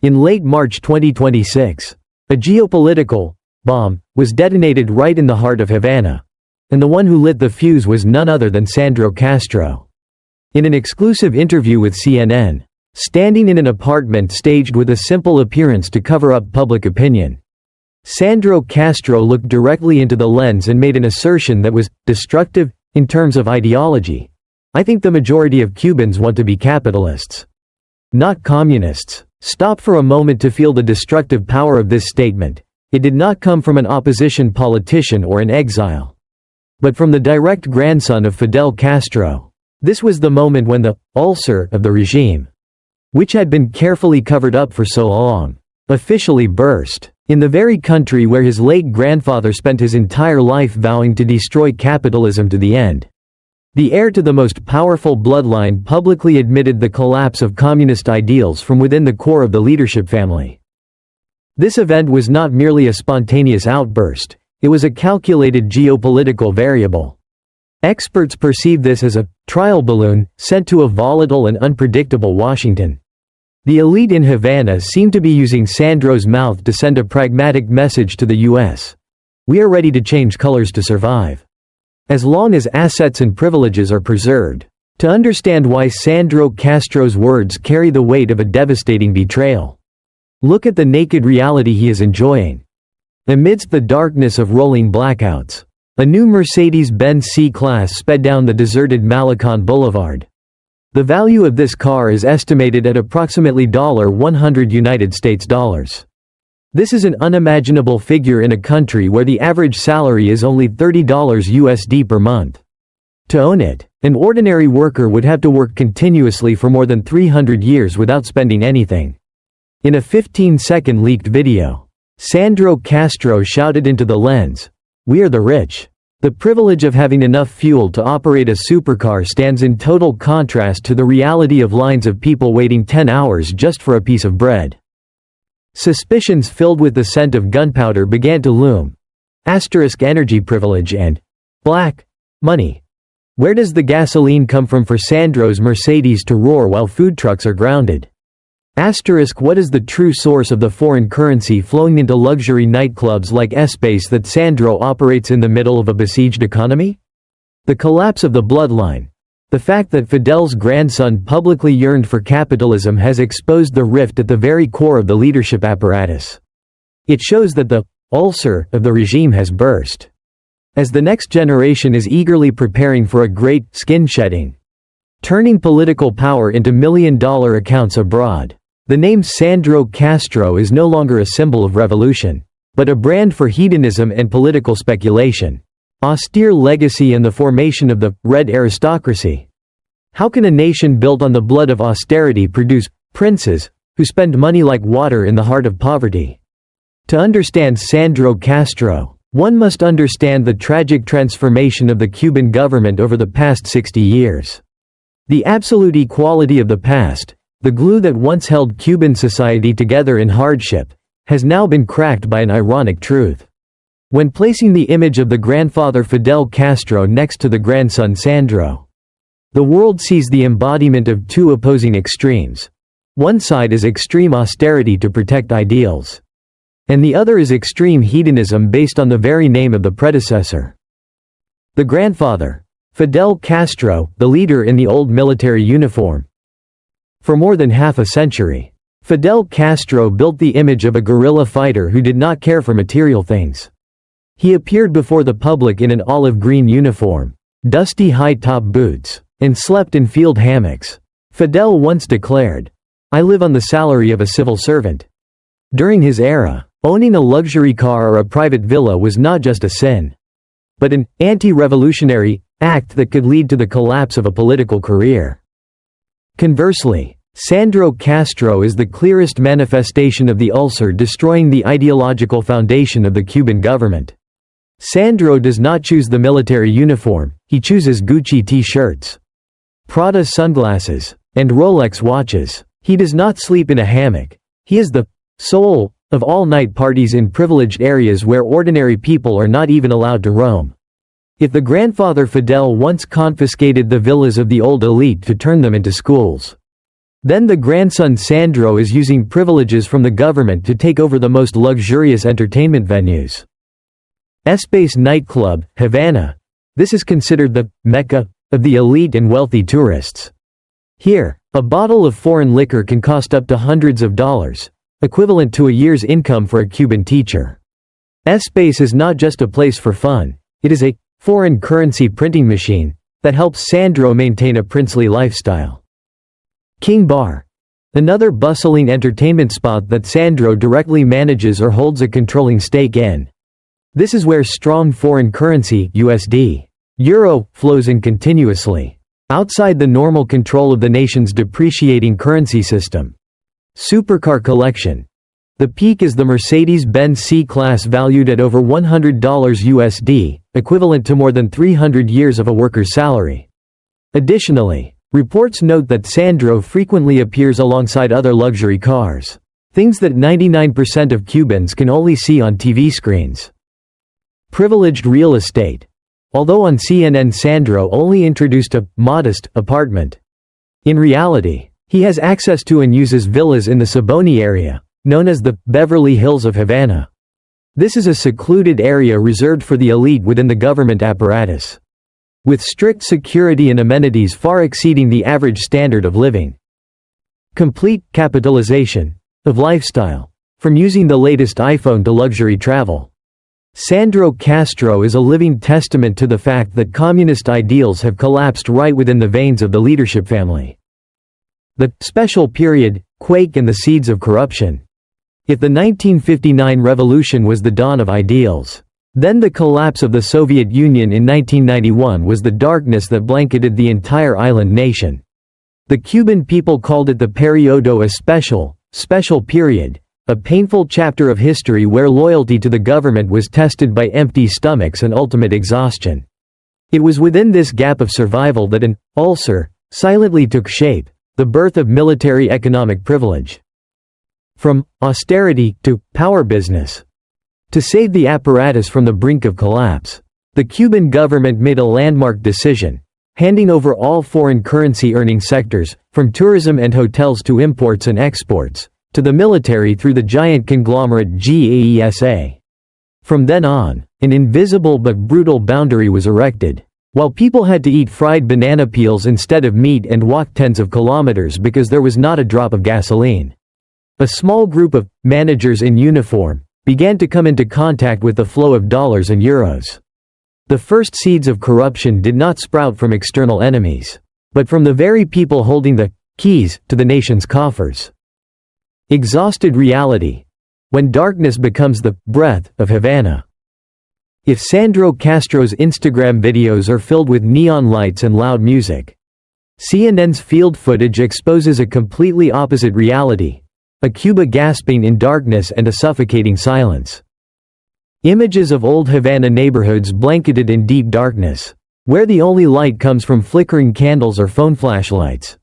In late March 2026, a geopolitical bomb was detonated right in the heart of Havana, and the one who lit the fuse was none other than Sandro Castro. In an exclusive interview with CNN, standing in an apartment staged with a simple appearance to cover up public opinion, Sandro Castro looked directly into the lens and made an assertion that was destructive in terms of ideology. "I think the majority of Cubans want to be capitalists, not communists." Stop for a moment to feel the destructive power of this statement. It did not come from an opposition politician or an exile, but from the direct grandson of Fidel Castro. This was the moment when the ulcer of the regime, which had been carefully covered up for so long, officially burst. In the very country where his late grandfather spent his entire life vowing to destroy capitalism to the end. The heir to the most powerful bloodline publicly admitted the collapse of communist ideals from within the core of the leadership family. This event was not merely a spontaneous outburst, it was a calculated geopolitical variable. Experts perceive this as a trial balloon sent to a volatile and unpredictable Washington. The elite in Havana seemed to be using Sandro's mouth to send a pragmatic message to the U.S. We are ready to change colors to survive, as long as assets and privileges are preserved. To understand why Sandro Castro's words carry the weight of a devastating betrayal, look at the naked reality he is enjoying. Amidst the darkness of rolling blackouts, a new Mercedes-Benz C-Class sped down the deserted Malecon Boulevard. The value of this car is estimated at approximately $100 United States dollars. This is an unimaginable figure in a country where the average salary is only $30 USD per month. To own it, an ordinary worker would have to work continuously for more than 300 years without spending anything. In a 15-second leaked video, Sandro Castro shouted into the lens, "We are the rich." The privilege of having enough fuel to operate a supercar stands in total contrast to the reality of lines of people waiting 10 hours just for a piece of bread. Suspicions filled with the scent of gunpowder began to loom. Energy privilege and black money. Where does the gasoline come from for Sandro's Mercedes to roar while food trucks are grounded? What is the true source of the foreign currency flowing into luxury nightclubs like Espace that Sandro operates in the middle of a besieged economy? The collapse of the bloodline. The fact that Fidel's grandson publicly yearned for capitalism has exposed the rift at the very core of the leadership apparatus. It shows that the ulcer of the regime has burst, as the next generation is eagerly preparing for a great skin shedding, turning political power into million-dollar accounts abroad. The name Sandro Castro is no longer a symbol of revolution, but a brand for hedonism and political speculation. Austere legacy and the formation of the red aristocracy. How can a nation built on the blood of austerity produce princes who spend money like water in the heart of poverty? To understand Sandro Castro, one must understand the tragic transformation of the Cuban government over the past 60 years. The absolute equality of the past, the glue that once held Cuban society together in hardship, has now been cracked by an ironic truth. When placing the image of the grandfather Fidel Castro next to the grandson Sandro, the world sees the embodiment of two opposing extremes. One side is extreme austerity to protect ideals, and the other is extreme hedonism based on the very name of the predecessor. The grandfather, Fidel Castro, the leader in the old military uniform. For more than half a century, Fidel Castro built the image of a guerrilla fighter who did not care for material things. He appeared before the public in an olive green uniform, dusty high-top boots, and slept in field hammocks. Fidel once declared, "I live on the salary of a civil servant." During his era, owning a luxury car or a private villa was not just a sin, but an anti-revolutionary act that could lead to the collapse of a political career. Conversely, Sandro Castro is the clearest manifestation of the ulcer destroying the ideological foundation of the Cuban government. Sandro does not choose the military uniform, he chooses Gucci t-shirts, Prada sunglasses, and Rolex watches. He does not sleep in a hammock. He is the soul of all-night parties in privileged areas where ordinary people are not even allowed to roam. If the grandfather Fidel once confiscated the villas of the old elite to turn them into schools, Then the grandson Sandro is using privileges from the government to take over the most luxurious entertainment venues. Espace nightclub, Havana. This is considered the Mecca of the elite and wealthy tourists. Here, a bottle of foreign liquor can cost up to hundreds of dollars, equivalent to a year's income for a Cuban teacher. Espace is not just a place for fun, it is a foreign currency printing machine that helps Sandro maintain a princely lifestyle. King Bar. Another bustling entertainment spot that Sandro directly manages or holds a controlling stake in. This is where strong foreign currency, USD, Euro, flows in continuously, outside the normal control of the nation's depreciating currency system. Supercar collection. The peak is the Mercedes-Benz C-Class valued at over $100 USD, equivalent to more than 300 years of a worker's salary. Additionally, reports note that Sandro frequently appears alongside other luxury cars, things that 99% of Cubans can only see on TV screens. Privileged real estate. Although on CNN Sandro only introduced a modest apartment, in reality, he has access to and uses villas in the Siboney area, known as the Beverly Hills of Havana. This is a secluded area reserved for the elite within the government apparatus, with strict security and amenities far exceeding the average standard of living. Complete capitalization of lifestyle. From using the latest iPhone to luxury travel. Sandro Castro is a living testament to the fact that communist ideals have collapsed right within the veins of the leadership family. The special period, quake and the seeds of corruption. If the 1959 revolution was the dawn of ideals, then the collapse of the Soviet Union in 1991 was the darkness that blanketed the entire island nation. The Cuban people called it the periodo especial, special period, a painful chapter of history where loyalty to the government was tested by empty stomachs and ultimate exhaustion. It was within this gap of survival that an ulcer silently took shape, the birth of military economic privilege. From austerity to power business. To save the apparatus from the brink of collapse, the Cuban government made a landmark decision, handing over all foreign currency earning sectors, from tourism and hotels to imports and exports, to the military through the giant conglomerate GAESA. From then on, an invisible but brutal boundary was erected. While people had to eat fried banana peels instead of meat and walk tens of kilometers because there was not a drop of gasoline. A small group of managers in uniform began to come into contact with the flow of dollars and euros. The first seeds of corruption did not sprout from external enemies, but from the very people holding the keys to the nation's coffers. Exhausted reality. When darkness becomes the breath of Havana. If Sandro Castro's Instagram videos are filled with neon lights and loud music, CNN's field footage exposes a completely opposite reality. A Cuba gasping in darkness and a suffocating silence. Images of old Havana neighborhoods blanketed in deep darkness, where the only light comes from flickering candles or phone flashlights.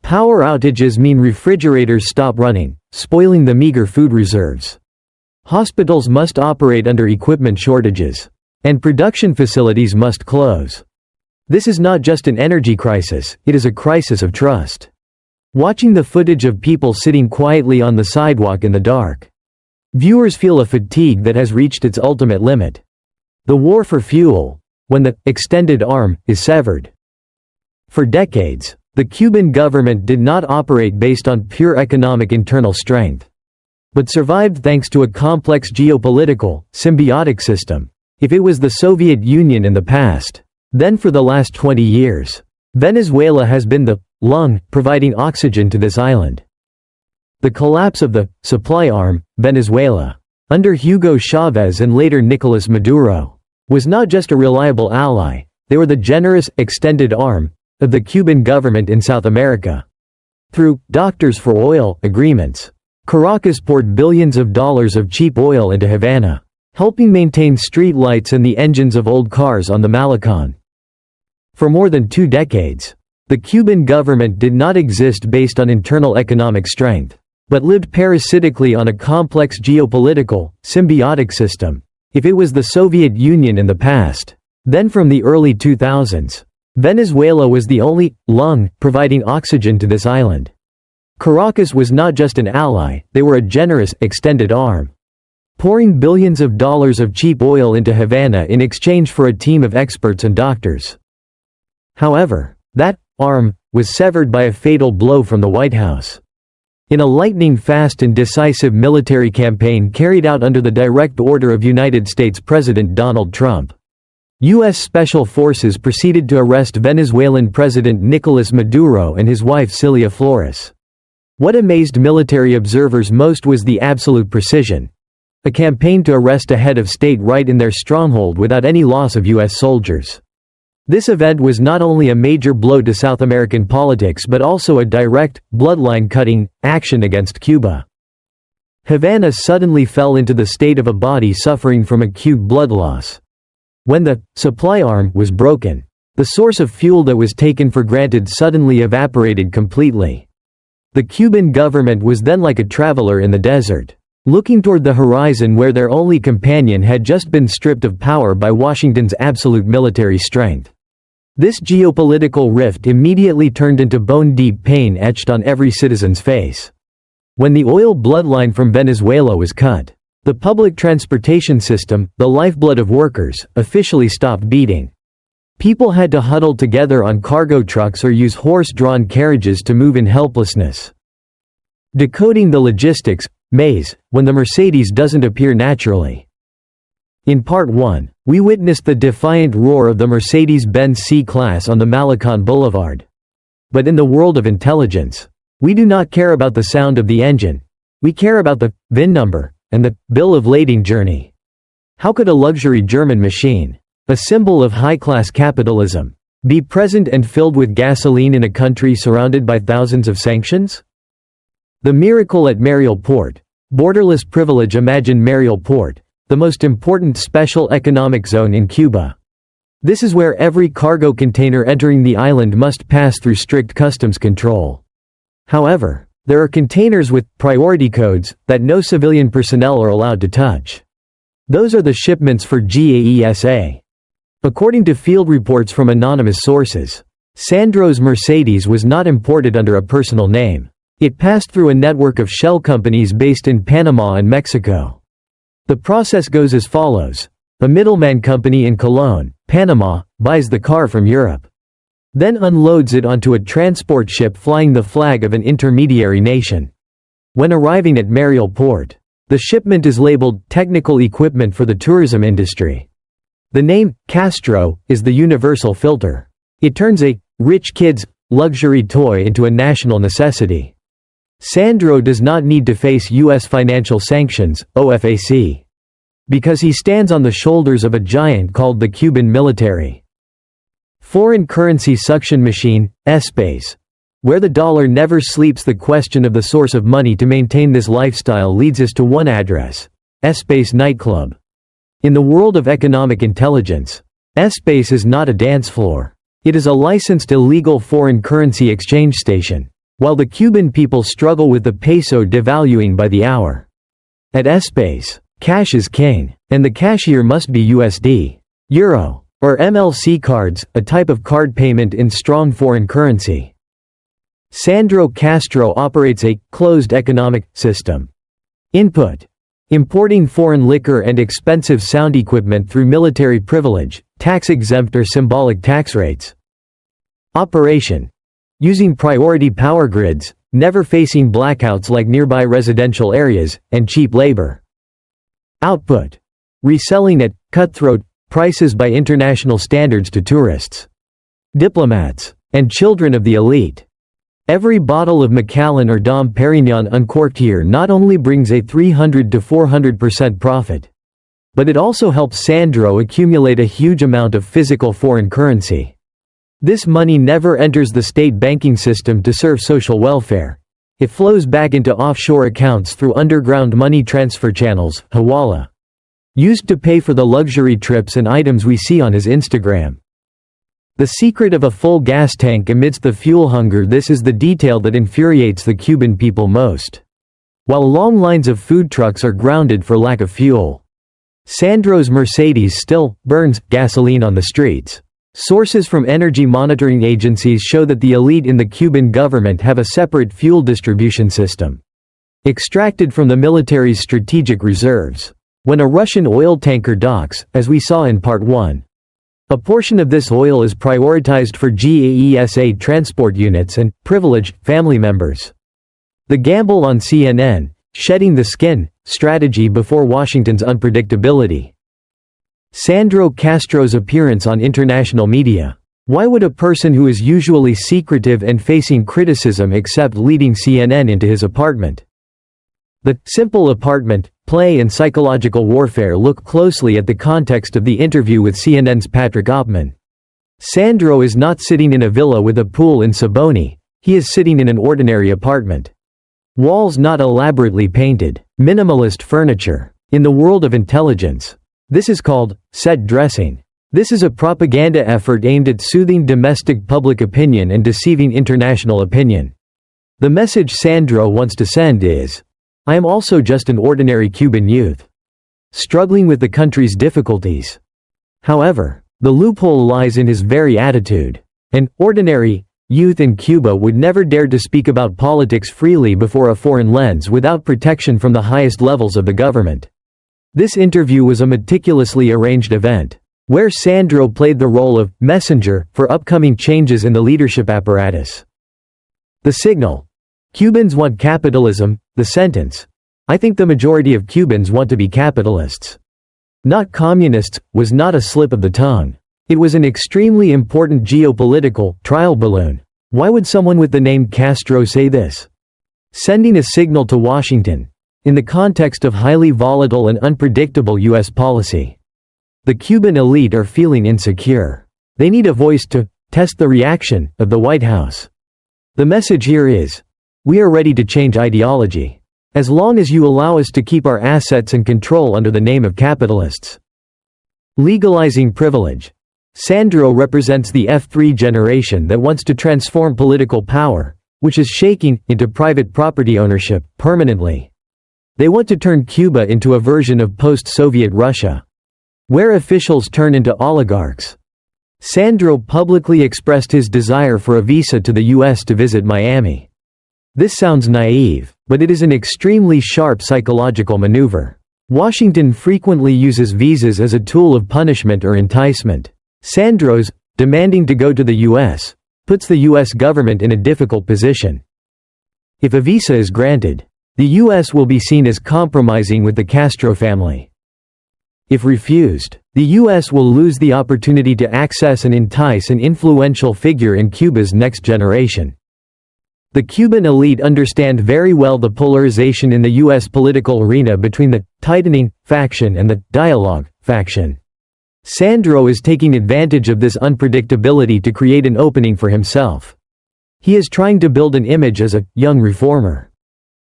Power outages mean refrigerators stop running, spoiling the meager food reserves. Hospitals must operate under equipment shortages, and production facilities must close. This is not just an energy crisis, it is a crisis of trust. Watching the footage of people sitting quietly on the sidewalk in the dark, viewers feel a fatigue that has reached its ultimate limit. The war for fuel, when the extended arm is severed. For decades, the Cuban government did not operate based on pure economic internal strength, but survived thanks to a complex geopolitical, symbiotic system. If it was the Soviet Union in the past, then for the last 20 years, Venezuela has been the lung, providing oxygen to this island. The collapse of the supply arm, Venezuela, under Hugo Chavez and later Nicolás Maduro, was not just a reliable ally, they were the generous, extended arm of the Cuban government in South America. Through Doctors for Oil agreements, Caracas poured billions of dollars of cheap oil into Havana, helping maintain street lights and the engines of old cars on the Malecon. For more than 2 decades, the Cuban government did not exist based on internal economic strength, but lived parasitically on a complex geopolitical, symbiotic system. If it was the Soviet Union in the past, then from the early 2000s, Venezuela was the only lung providing oxygen to this island. Caracas was not just an ally, they were a generous, extended arm, pouring billions of dollars of cheap oil into Havana in exchange for a team of experts and doctors. However, that arm was severed by a fatal blow from the White House. In a lightning-fast and decisive military campaign carried out under the direct order of United States President Donald Trump, U.S. Special Forces proceeded to arrest Venezuelan President Nicolás Maduro and his wife Cilia Flores. What amazed military observers most was the absolute precision. A campaign to arrest a head of state right in their stronghold without any loss of U.S. soldiers. This event was not only a major blow to South American politics but also a direct, bloodline-cutting, action against Cuba. Havana suddenly fell into the state of a body suffering from acute blood loss. When the supply arm was broken, the source of fuel that was taken for granted suddenly evaporated completely. The Cuban government was then like a traveler in the desert, looking toward the horizon where their only companion had just been stripped of power by Washington's absolute military strength. This geopolitical rift immediately turned into bone-deep pain etched on every citizen's face. When the oil bloodline from Venezuela was cut, the public transportation system, the lifeblood of workers, officially stopped beating. People had to huddle together on cargo trucks or use horse-drawn carriages to move in helplessness. Decoding the logistics, maze, when the Mercedes doesn't appear naturally. In Part 1, we witnessed the defiant roar of the Mercedes-Benz C-Class on the Malecon Boulevard. But in the world of intelligence, we do not care about the sound of the engine. We care about the VIN number and the bill of lading journey. How could a luxury German machine, a symbol of high-class capitalism, be present and filled with gasoline in a country surrounded by thousands of sanctions? The miracle at Mariel Port. Borderless privilege. Imagine Mariel Port, the most important special economic zone in Cuba. This is where every cargo container entering the island must pass through strict customs control. However, there are containers with priority codes that no civilian personnel are allowed to touch. Those are the shipments for GAESA. According to field reports from anonymous sources, Sandro's Mercedes was not imported under a personal name. It passed through a network of shell companies based in Panama and Mexico. The process goes as follows. A middleman company in Colón, Panama, buys the car from Europe, then unloads it onto a transport ship flying the flag of an intermediary nation. When arriving at Mariel Port, the shipment is labeled technical equipment for the tourism industry. The name, Castro, is the universal filter. It turns a rich kid's luxury toy into a national necessity. Sandro does not need to face U.S. financial sanctions, OFAC, because he stands on the shoulders of a giant called the Cuban military. Foreign currency suction machine, ESPACE. Where the dollar never sleeps. The question of the source of money to maintain this lifestyle leads us to one address: ESPACE nightclub. In the world of economic intelligence, ESPACE is not a dance floor. It is a licensed illegal foreign currency exchange station. While the Cuban people struggle with the peso devaluing by the hour, at ESPACE, cash is king, and the cashier must be USD, Euro, or MLC cards, a type of card payment in strong foreign currency. Sandro Castro operates a closed economic system. Input: importing foreign liquor and expensive sound equipment through military privilege, tax-exempt or symbolic tax rates. Operation: using priority power grids, never facing blackouts like nearby residential areas, and cheap labor. Output: reselling at cutthroat prices by international standards to tourists, diplomats, and children of the elite. Every bottle of Macallan or Dom Perignon uncorked here not only brings a 300 to 400% profit, but it also helps Sandro accumulate a huge amount of physical foreign currency. This money never enters the state banking system to serve social welfare. It flows back into offshore accounts through underground money transfer channels, hawala, used to pay for the luxury trips and items we see on his Instagram. The secret of a full gas tank amidst the fuel hunger. This is the detail that infuriates the Cuban people most. While long lines of food trucks are grounded for lack of fuel, Sandro's Mercedes still burns gasoline on the streets. Sources from energy monitoring agencies show that the elite in the Cuban government have a separate fuel distribution system, extracted from the military's strategic reserves. When a Russian oil tanker docks, as we saw in Part 1, a portion of this oil is prioritized for GAESA transport units and privileged family members. The gamble on CNN, shedding the skin, strategy before Washington's unpredictability. Sandro Castro's appearance on international media. Why would a person who is usually secretive and facing criticism accept leading CNN into his apartment? The simple apartment, play and psychological warfare. Look closely at the context of the interview with CNN's Patrick Opman. Sandro is not sitting in a villa with a pool in Siboney, he is sitting in an ordinary apartment. Walls not elaborately painted, minimalist furniture. In the world of intelligence, this is called set dressing. This is a propaganda effort aimed at soothing domestic public opinion and deceiving international opinion. The message Sandro wants to send is, I am also just an ordinary Cuban youth, struggling with the country's difficulties. However, the loophole lies in his very attitude. An ordinary youth in Cuba would never dare to speak about politics freely before a foreign lens without protection from the highest levels of the government. This interview was a meticulously arranged event, where Sandro played the role of messenger for upcoming changes in the leadership apparatus. The signal. Cubans want capitalism. The sentence. I think the majority of Cubans want to be capitalists, not communists, was not a slip of the tongue. It was an extremely important geopolitical trial balloon. Why would someone with the name Castro say this? Sending a signal to Washington, in the context of highly volatile and unpredictable U.S. policy. The Cuban elite are feeling insecure. They need a voice to test the reaction of the White House. The message here is, we are ready to change ideology, as long as you allow us to keep our assets and control under the name of capitalists. Legalizing privilege. Sandro represents the F3 generation that wants to transform political power, which is shaking, into private property ownership, permanently. They want to turn Cuba into a version of post-Soviet Russia, where officials turn into oligarchs. Sandro publicly expressed his desire for a visa to the U.S. to visit Miami. This sounds naive, but it is an extremely sharp psychological maneuver. Washington frequently uses visas as a tool of punishment or enticement. Sandro's demanding to go to the U.S. puts the U.S. government in a difficult position. If a visa is granted, the U.S. will be seen as compromising with the Castro family. If refused, the U.S. will lose the opportunity to access and entice an influential figure in Cuba's next generation. The Cuban elite understand very well the polarization in the U.S. political arena between the tightening faction and the dialogue faction. Sandro is taking advantage of this unpredictability to create an opening for himself. He is trying to build an image as a young reformer,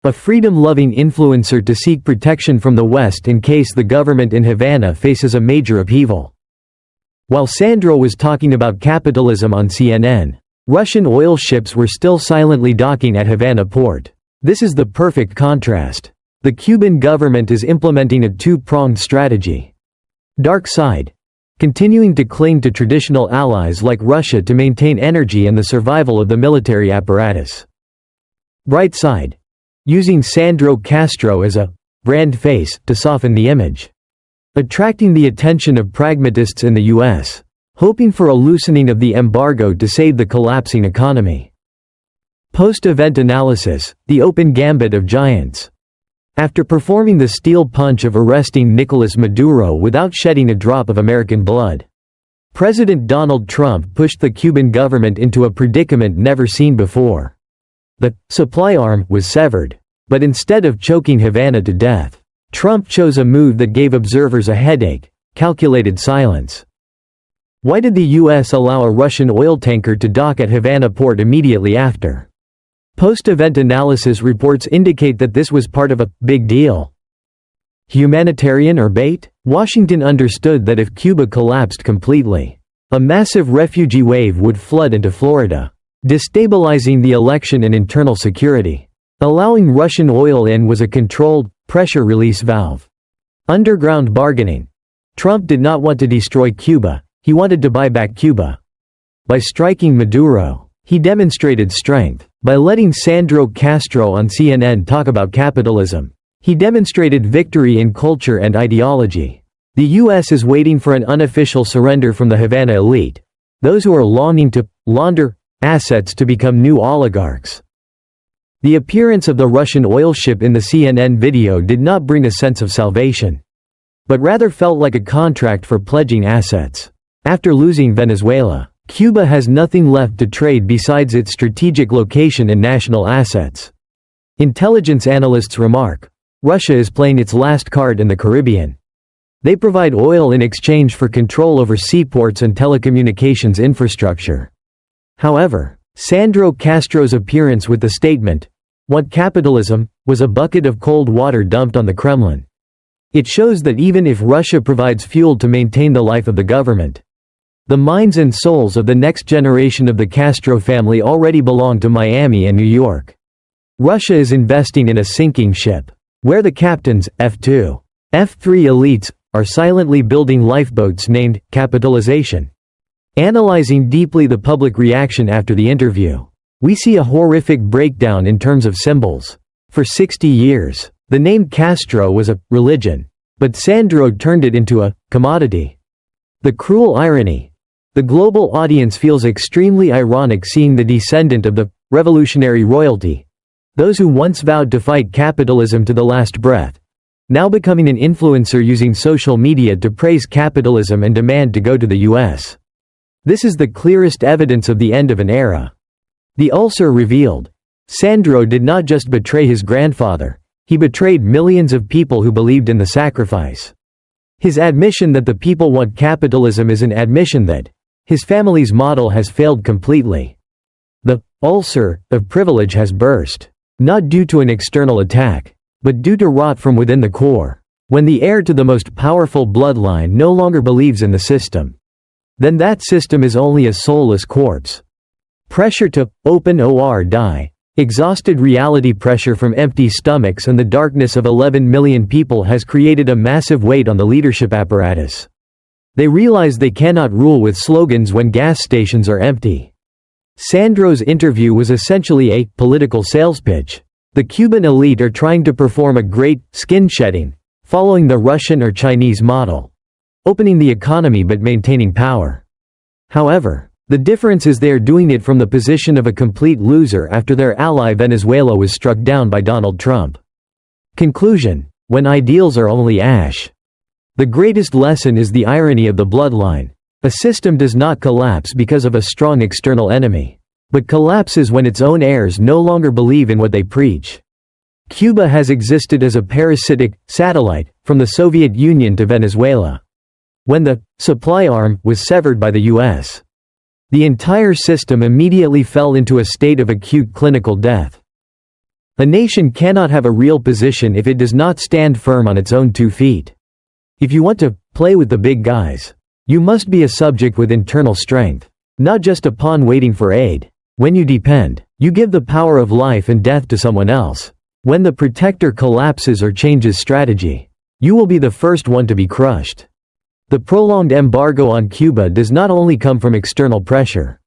a freedom-loving influencer to seek protection from the West in case the government in Havana faces a major upheaval. While Sandro was talking about capitalism on CNN, Russian oil ships were still silently docking at Havana port. This is the perfect contrast. The Cuban government is implementing a two-pronged strategy. Dark side. Continuing to cling to traditional allies like Russia to maintain energy and the survival of the military apparatus. Bright side. Using Sandro Castro as a brand face to soften the image. Attracting the attention of pragmatists in the U.S., hoping for a loosening of the embargo to save the collapsing economy. Post-event analysis, the open gambit of giants. After performing the steel punch of arresting Nicolás Maduro without shedding a drop of American blood, President Donald Trump pushed the Cuban government into a predicament never seen before. The supply arm was severed, but instead of choking Havana to death, Trump chose a move that gave observers a headache: calculated silence. Why did the U.S. allow a Russian oil tanker to dock at Havana port immediately after? Post-event analysis reports indicate that this was part of a big deal. Humanitarian or bait? Washington understood that if Cuba collapsed completely, a massive refugee wave would flood into Florida, destabilizing the election and internal security. Allowing Russian oil in was a controlled, pressure release valve. Underground bargaining. Trump did not want to destroy Cuba, he wanted to buy back Cuba. By striking Maduro, he demonstrated strength. By letting Sandro Castro on CNN talk about capitalism, he demonstrated victory in culture and ideology. The U.S. is waiting for an unofficial surrender from the Havana elite, those who are longing to launder assets to become new oligarchs. The appearance of the Russian oil ship in the CNN video did not bring a sense of salvation, but rather felt like a contract for pledging assets. After losing Venezuela, Cuba has nothing left to trade besides its strategic location and national assets. Intelligence analysts remark, Russia is playing its last card in the Caribbean. They provide oil in exchange for control over seaports and telecommunications infrastructure. However, Sandro Castro's appearance with the statement, "Want capitalism?" was a bucket of cold water dumped on the Kremlin. It shows that even if Russia provides fuel to maintain the life of the government, the minds and souls of the next generation of the Castro family already belong to Miami and New York. Russia is investing in a sinking ship, where the captains, F2, F3 elites, are silently building lifeboats named capitalization. Analyzing deeply the public reaction after the interview, we see a horrific breakdown in terms of symbols. For 60 years, the name Castro was a religion, but Sandro turned it into a commodity. The cruel irony. The global audience feels extremely ironic seeing the descendant of the revolutionary royalty, those who once vowed to fight capitalism to the last breath, now becoming an influencer using social media to praise capitalism and demand to go to the U.S. This is the clearest evidence of the end of an era. The ulcer revealed. Sandro did not just betray his grandfather, he betrayed millions of people who believed in the sacrifice. His admission that the people want capitalism is an admission that his family's model has failed completely. The ulcer of privilege has burst, not due to an external attack, but due to rot from within the core. When the heir to the most powerful bloodline no longer believes in the system, then that system is only a soulless corpse. Pressure to open or die. Exhausted reality pressure from empty stomachs and the darkness of 11 million people has created a massive weight on the leadership apparatus. They realize they cannot rule with slogans when gas stations are empty. Sandro's interview was essentially a political sales pitch. The Cuban elite are trying to perform a great skin shedding, following the Russian or Chinese model, opening the economy but maintaining power. However, the difference is they are doing it from the position of a complete loser after their ally Venezuela was struck down by Donald Trump. Conclusion: when ideals are only ash. The greatest lesson is the irony of the bloodline. A system does not collapse because of a strong external enemy, but collapses when its own heirs no longer believe in what they preach. Cuba has existed as a parasitic satellite from the Soviet Union to Venezuela. When the supply arm was severed by the U.S., the entire system immediately fell into a state of acute clinical death. A nation cannot have a real position if it does not stand firm on its own 2 feet. If you want to play with the big guys, you must be a subject with internal strength, not just a pawn waiting for aid. When you depend, you give the power of life and death to someone else. When the protector collapses or changes strategy, you will be the first one to be crushed. The prolonged embargo on Cuba does not only come from external pressure,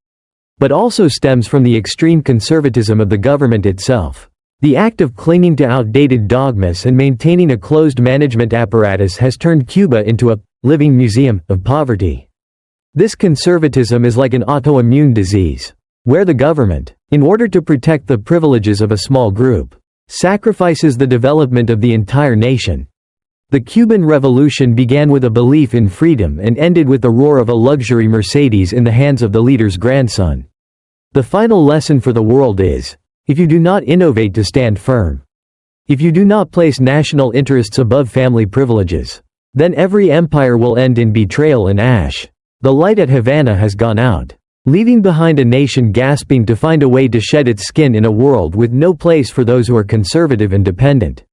but also stems from the extreme conservatism of the government itself. The act of clinging to outdated dogmas and maintaining a closed management apparatus has turned Cuba into a living museum of poverty. This conservatism is like an autoimmune disease, where the government, in order to protect the privileges of a small group, sacrifices the development of the entire nation. The Cuban Revolution began with a belief in freedom and ended with the roar of a luxury Mercedes in the hands of the leader's grandson. The final lesson for the world is, if you do not innovate to stand firm, if you do not place national interests above family privileges, then every empire will end in betrayal and ash. The light at Havana has gone out, leaving behind a nation gasping to find a way to shed its skin in a world with no place for those who are conservative and dependent.